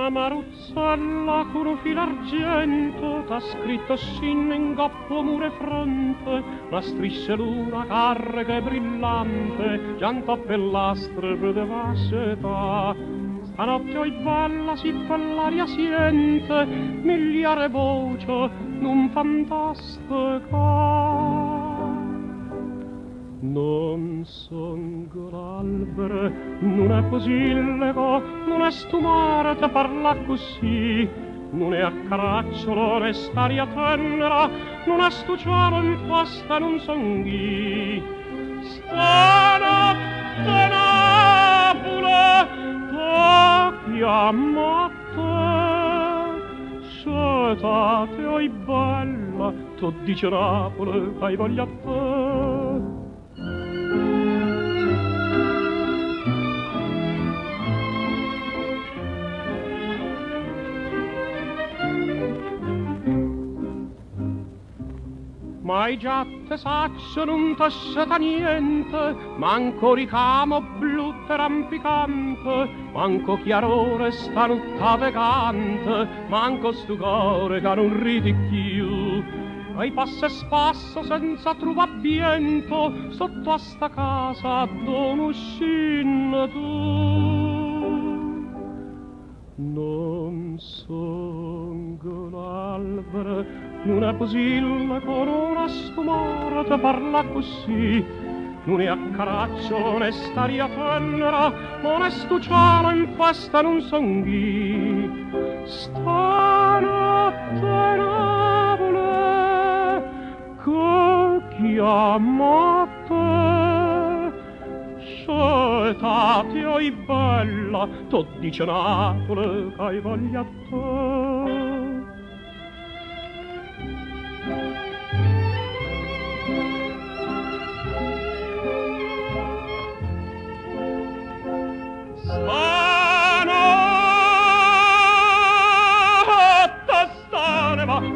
Una maruzzella con un filo argento t'ha scritto sin in goppo mure fronte una strisciolura carga e brillante gianto per lastre per devascetà. Stanotte oi bella si per l'aria siente miliare voce non fantastica. Non son l'albero, non è così lego, non è stumare te parla così, non è a caracciolo né staria tenera, non è stuciare in fasta non son ghi. Stanotte Napoli t'ha chiamata, scetate oi bella, t'ho dice Napoli hai voglia a te. Ma i già te saccio non t'asceta niente, manco ricamo blu rampicante, manco chiarore stanotta vegante, manco stu core che non ridi più. Ai passo e spasso senza truvamento, sotto a sta casa don uscin tu. Non son l'albero, non è posilla con una stumora te parla così, non è a caraccio né staria tenera, ma ne stuciano in festa non son ghi. Stanotte Napoli che chiamate, scetate oi bella, t'ho dice Napoli che hai voglia a te.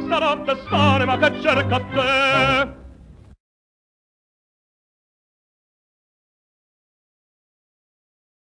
Stanotte stane ma che cerca a te.